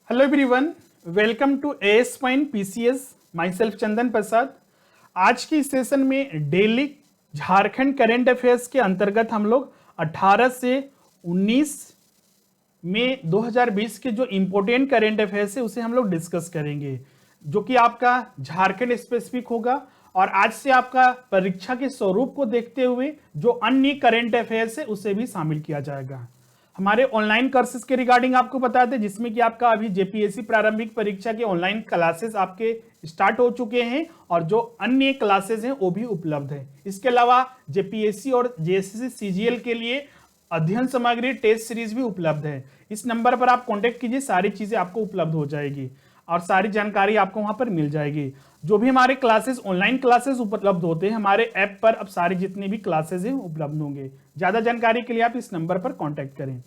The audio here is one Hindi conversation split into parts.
Hello everyone, welcome to AS point PCS. Myself Chandan Prasad. आज की सेशन में डेली झारखंड करंट अफेयर्स के अंतर्गत हम लोग 18 से 19 में 2020 के जो इंपॉर्टेंट करंट अफेयर्स है उसे हम लोग डिस्कस करेंगे, जो कि आपका झारखंड स्पेसिफिक होगा। और आज से आपका परीक्षा के स्वरूप को देखते हुए जो अन्य करंट अफेयर्स है उसे भी शामिल किया जाएगा। हमारे ऑनलाइन कोर्सेज के रिगार्डिंग आपको बता दें, जिसमें कि आपका अभी जेपीएससी प्रारंभिक परीक्षा के ऑनलाइन क्लासेस आपके स्टार्ट हो चुके हैं और जो अन्य क्लासेस हैं वो भी उपलब्ध है। इसके अलावा जेपीएससी और जेएसएससी सीजीएल के लिए अध्ययन सामग्री टेस्ट सीरीज भी उपलब्ध है। इस नंबर पर आप कांटेक्ट कीजिए, सारी चीजें आपको उपलब्ध हो जाएगी और सारी जानकारी आपको वहां पर मिल जाएगी। जो भी हमारे क्लासेस ऑनलाइन क्लासेस उपलब्ध होते हैं हमारे ऐप पर, अब सारे जितने भी क्लासेस हैं उपलब्ध होंगे। ज्यादा जानकारी के लिए आप इस नंबर पर कांटेक्ट करें।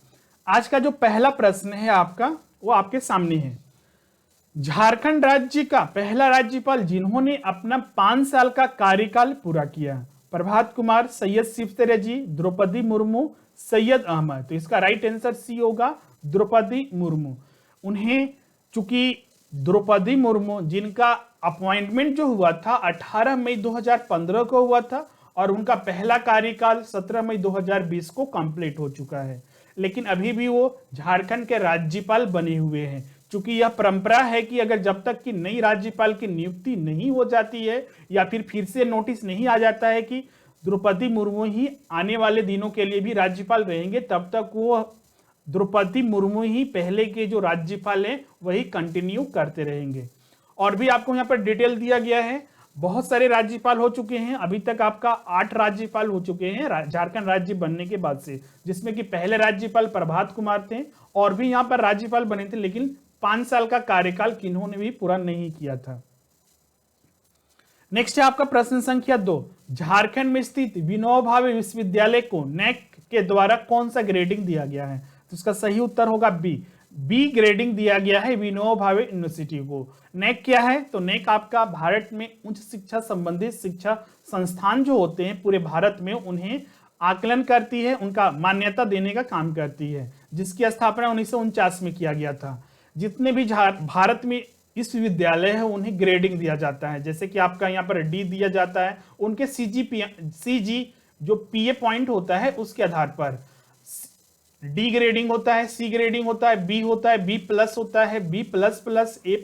आज का जो पहला प्रश्न है आपका वो आपके सामने है। झारखंड राज्य का पहला राज्यपाल जिन्होंने अपना 5 साल का कार्यकाल पूरा किया, प्रभात कुमार, सैयद शिवतरेजी, द्रौपदी मुर्मू, सैयद अहमद। तो इसका राइट आंसर सी होगा, द्रौपदी मुर्मू। उन्हें चूंकि द्रौपदी मुर्मू जिनका अपॉइंटमेंट जो हुआ था 18 मई 2015 को हुआ था और उनका पहला कार्यकाल 17 मई 2020 को कंप्लीट हो चुका है, लेकिन अभी भी वो झारखंड के राज्यपाल बने हुए हैं। चूंकि यह परंपरा है कि अगर जब तक कि नई राज्यपाल की नियुक्ति नहीं हो जाती है या फिर से नोटिस नहीं आ जाता है कि द्रौपदी मुर्मू ही आने वाले दिनों के लिए भी राज्यपाल रहेंगे, तब तक वो द्रौपदी मुर्मू ही पहले के जो राज्यपाल हैं वही कंटिन्यू करते रहेंगे। और भी आपको यहाँ पर डिटेल दिया गया है। बहुत सारे राज्यपाल हो चुके हैं, अभी तक आपका 8 राज्यपाल हो चुके हैं झारखंड राज्य बनने के बाद से, जिसमें कि पहले राज्यपाल प्रभात कुमार थे और भी यहाँ पर राज्यपाल बने थे, लेकिन 5 साल का कार्यकाल किन्होंने भी पूरा नहीं किया था। नेक्स्ट है आपका प्रश्न संख्या 2। झारखंड में स्थित विनोबा भावे विश्वविद्यालय को नेक के द्वारा कौन सा ग्रेडिंग दिया गया है? तो इसका सही उत्तर होगा बी ग्रेडिंग दिया गया है विनोबा भावे यूनिवर्सिटी को। नेक क्या है? तो नेक आपका भारत में उच्च शिक्षा संबंधित शिक्षा संस्थान जो होते हैं पूरे भारत में, उन्हें आकलन करती है, उनका मान्यता देने का काम करती है, जिसकी स्थापना 1949 में किया गया था। जितने भी भारत में विश्वविद्यालय है उन्हें ग्रेडिंग दिया जाता है, जैसे कि आपका यहाँ पर डी दिया जाता है उनके सीजी जो पीए पॉइंट होता है उसके आधार पर। डी ग्रेडिंग होता है, सी ग्रेडिंग होता है, बी होता है, बी प्लस होता है, बी प्लस प्लस, ए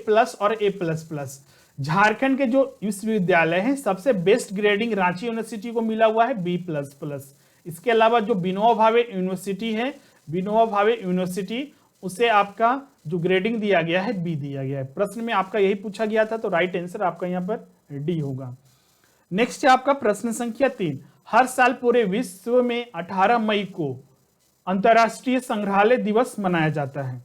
प्लस और ए प्लस प्लस। झारखंड के जो विश्वविद्यालय हैं सबसे बेस्ट ग्रेडिंग रांची यूनिवर्सिटी को मिला हुआ है बी प्लस प्लस। इसके अलावा जो विनोबा भावे यूनिवर्सिटी है, विनोबा भावे यूनिवर्सिटी, उसे आपका जो ग्रेडिंग दिया गया है बी दिया गया है। प्रश्न में आपका यही पूछा गया था, तो राइट आंसर आपका यहाँ पर डी होगा। नेक्स्ट है आपका प्रश्न संख्या 3। हर साल पूरे विश्व में 18 मई को अंतरराष्ट्रीय संग्रहालय दिवस मनाया जाता है।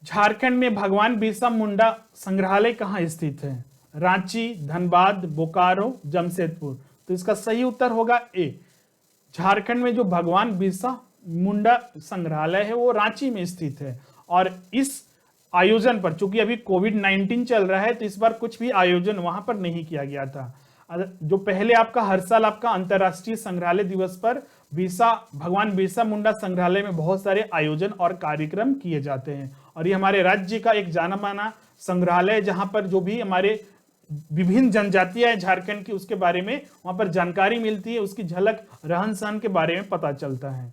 झारखंड में भगवान बिरसा मुंडा संग्रहालय कहाँ स्थित है? रांची, धनबाद, बोकारो, जमशेदपुर। तो इसका सही उत्तर होगा ए। झारखंड में जो भगवान बिरसा मुंडा संग्रहालय है वो रांची में स्थित है। और इस आयोजन पर चूंकि अभी कोविड-19 चल रहा है तो इस बार कुछ भी आयोजन वहां पर नहीं किया गया था। जो पहले आपका हर साल आपका अंतरराष्ट्रीय संग्रहालय दिवस पर भगवान बिरसा मुंडा संग्रहालय में बहुत सारे आयोजन और कार्यक्रम किए जाते हैं और ये हमारे राज्य का एक जाना माना संग्रहालय है, जहां पर जो भी हमारे विभिन्न जनजातियां हैं झारखंड की उसके बारे में वहां पर जानकारी मिलती है, उसकी झलक रहन सहन के बारे में पता चलता है।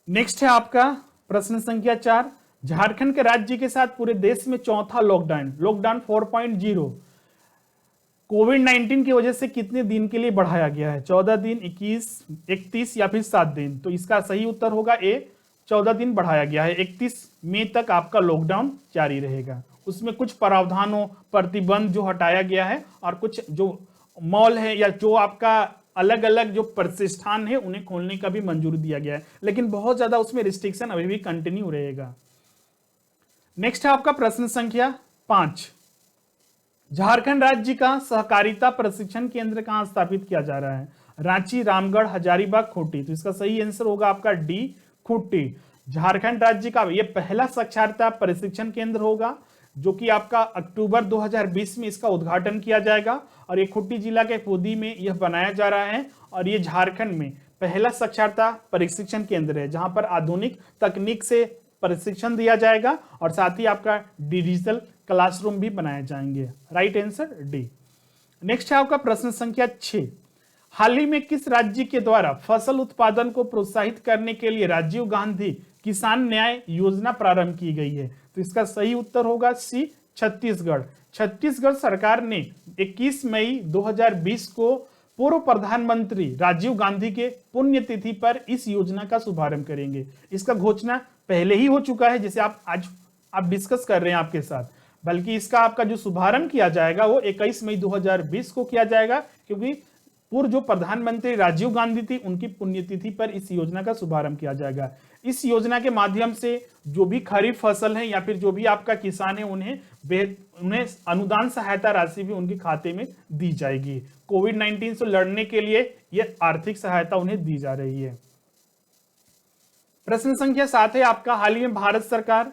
नेक्स्ट है आपका प्रश्न संख्या 4। झारखंड के राज्य के साथ पूरे देश में चौथा लॉकडाउन 4.0 कोविड-19 की वजह से कितने दिन के लिए बढ़ाया गया है? 14 दिन, 21, 31 या फिर 7 दिन? तो इसका सही उत्तर होगा ए, 14 दिन बढ़ाया गया है। 31 मई तक आपका लॉकडाउन जारी रहेगा। उसमें कुछ प्रावधानों प्रतिबंध जो हटाया गया है और कुछ जो मॉल है या जो आपका अलग अलग जो प्रतिष्ठान है उन्हें खोलने का भी मंजूरी दिया गया है, लेकिन बहुत ज्यादा उसमें रिस्ट्रिक्शन अभी भी कंटिन्यू रहेगा। नेक्स्ट है आपका प्रश्न संख्या 5। झारखंड राज्य का सहकारिता प्रशिक्षण केंद्र कहां स्थापित किया जा रहा है? रांची, रामगढ़, हजारीबाग, खूंटी। तो इसका सही आंसर होगा आपका डी, खूंटी। झारखंड राज्य का यह पहला साक्षरता प्रशिक्षण केंद्र होगा, जो कि आपका अक्टूबर 2020 में इसका उद्घाटन किया जाएगा और ये खूंटी जिला के पुदी में यह बनाया जा रहा है। और ये झारखंड में पहला साक्षरता प्रशिक्षण केंद्र है जहां पर आधुनिक तकनीक से प्रशिक्षण दिया जाएगा और साथ ही आपका डिजिटल क्लासरूम भी बनाए जाएंगे। Right answer D. नेक्स्ट है आपका प्रश्न संख्या 6। हाल ही में किस राज्य के द्वारा फसल उत्पादन को प्रोत्साहित करने के लिए राजीव गांधी किसान न्याय योजना प्रारंभ की गई है? तो इसका सही उत्तर होगा सी, छत्तीसगढ़। छत्तीसगढ़ सरकार ने 21 मई 2020 को पूर्व प्रधानमंत्री राजीव गांधी के पुण्यतिथि पर इस योजना का शुभारंभ करेंगे। इसका घोषणा पहले ही हो चुका है, जिसे आप डिस्कस कर रहे हैं आपके साथ, बल्कि इसका आपका जो शुभारंभ किया जाएगा वो 21 मई 2020 को किया जाएगा, क्योंकि पूर्व जो प्रधानमंत्री राजीव गांधी थी उनकी पुण्यतिथि पर इस योजना का शुभारंभ किया जाएगा। इस योजना के माध्यम से जो भी खरीफ फसल है या फिर जो भी आपका किसान है उन्हें अनुदान सहायता राशि भी उनके खाते में दी जाएगी। कोविड-19 से लड़ने के लिए यह आर्थिक सहायता उन्हें दी जा रही है। प्रश्न संख्या 7 है आपका, हाल ही में भारत सरकार,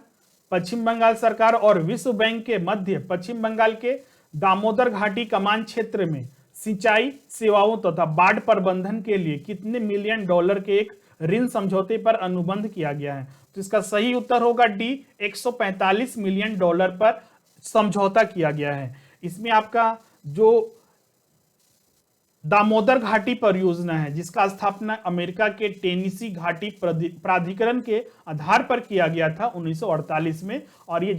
पश्चिम बंगाल सरकार और विश्व बैंक के मध्य पश्चिम बंगाल के दामोदर घाटी कमान क्षेत्र में सिंचाई सेवाओं तथा बाढ़ प्रबंधन के लिए कितने मिलियन डॉलर के एक ऋण समझौते पर अनुबंध किया गया है? तो इसका सही उत्तर होगा डी, 145 मिलियन डॉलर पर समझौता किया गया है। इसमें आपका जो दामोदर घाटी परियोजना है, जिसका स्थापना अमेरिका के टेनेसी घाटी प्राधिकरण के आधार पर किया गया था 1948 में, और ये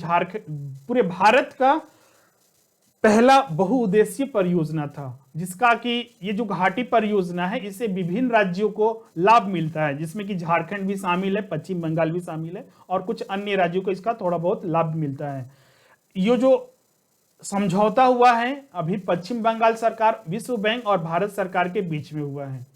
पूरे भारत का पहला बहुउद्देशीय परियोजना था, जिसका कि ये जो घाटी परियोजना है इससे विभिन्न राज्यों को लाभ मिलता है, जिसमें कि झारखंड भी शामिल है, पश्चिम बंगाल भी शामिल है और कुछ अन्य राज्यों को इसका थोड़ा बहुत लाभ मिलता है। ये जो समझौता हुआ है अभी पश्चिम बंगाल सरकार, विश्व बैंक और भारत सरकार के बीच में हुआ है।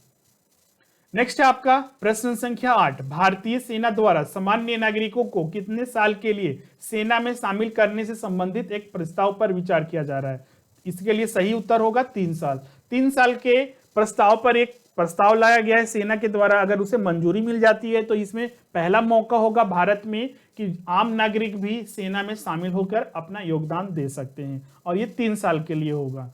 नेक्स्ट है आपका प्रश्न संख्या 8। भारतीय सेना द्वारा सामान्य नागरिकों को कितने साल के लिए सेना में शामिल करने से संबंधित एक प्रस्ताव पर विचार किया जा रहा है? इसके लिए सही उत्तर होगा 3 साल। 3 साल के प्रस्ताव पर एक प्रस्ताव लाया गया है सेना के द्वारा। अगर उसे मंजूरी मिल जाती है तो इसमें पहला मौका होगा भारत में कि आम नागरिक भी सेना में शामिल होकर अपना योगदान दे सकते हैं, और ये 3 साल के लिए होगा।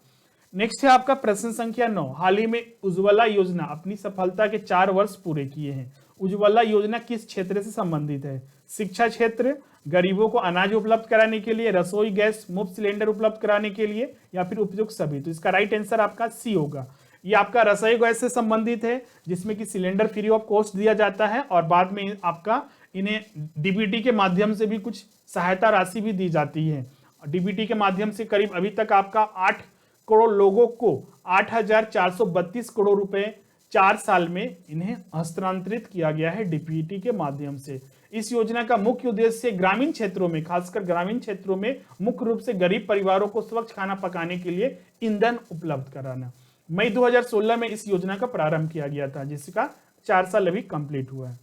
नेक्स्ट है आपका प्रश्न संख्या 9। हाल ही में उज्ज्वला योजना अपनी सफलता के 4 वर्ष पूरे किए हैं। उज्ज्वला योजना किस क्षेत्र से संबंधित है? शिक्षा क्षेत्र, गरीबों को अनाज उपलब्ध कराने के लिए, रसोई गैस मुफ्त सिलेंडर उपलब्ध कराने के लिए, या फिर उपयुक्त सभी? तो इसका राइट आंसर आपका सी होगा। ये आपका रसोई गैस से संबंधित है, जिसमें कि सिलेंडर फ्री ऑफ कॉस्ट दिया जाता है और बाद में आपका इन्हें डीबीटी के माध्यम से भी कुछ सहायता राशि भी दी जाती है। डीबीटी के माध्यम से करीब अभी तक आपका 8 करोड़ लोगों को 8,432 करोड़ रुपए 4 साल में इन्हें हस्तांतरित किया गया है डीबीटी के माध्यम से। इस योजना का मुख्य उद्देश्य ग्रामीण क्षेत्रों में, खासकर ग्रामीण क्षेत्रों में मुख्य रूप से गरीब परिवारों को स्वच्छ खाना पकाने के लिए ईंधन उपलब्ध कराना। मई 2016 में इस योजना का प्रारंभ किया गया था, जिसका 4 साल अभी कंप्लीट हुआ है।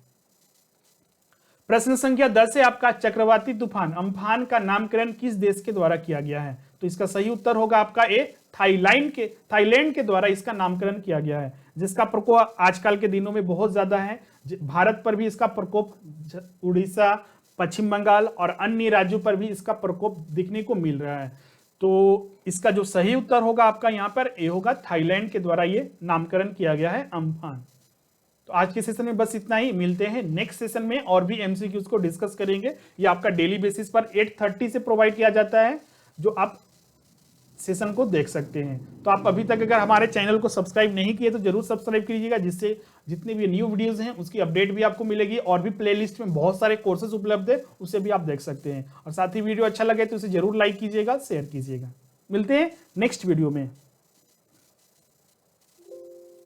प्रश्न संख्या 10 है आपका, चक्रवाती तूफान अम्फान का नामकरण किस देश के द्वारा किया गया है? तो इसका सही उत्तर होगा आपका ए, थाईलैंड के द्वारा इसका नामकरण किया गया है, जिसका प्रकोप आजकल के दिनों में बहुत ज्यादा है। भारत पर भी इसका प्रकोप, उड़ीसा, पश्चिम बंगाल और अन्य राज्यों पर भी इसका प्रकोप दिखने को मिल रहा है। तो इसका जो सही उत्तर होगा आपका यहाँ पर ए होगा, थाईलैंड के द्वारा ये नामकरण किया गया है अम्फान। तो आज के सेशन में बस इतना ही। मिलते हैं नेक्स्ट सेशन में और भी एमसीक्यूज को डिस्कस करेंगे। ये आपका डेली बेसिस पर 8:30 से प्रोवाइड किया जाता है, जो आप सेशन को देख सकते हैं। तो आप अभी तक अगर हमारे चैनल को सब्सक्राइब नहीं किए तो जरूर सब्सक्राइब कीजिएगा, जिससे जितने भी न्यू वीडियोस हैं उसकी अपडेट भी आपको मिलेगी, और भी प्लेलिस्ट में बहुत सारे कोर्सेज उपलब्ध है, उसे भी आप देख सकते हैं। और साथ ही वीडियो अच्छा लगे तो उसे जरूर लाइक कीजिएगा, शेयर कीजिएगा। मिलते हैं नेक्स्ट वीडियो में।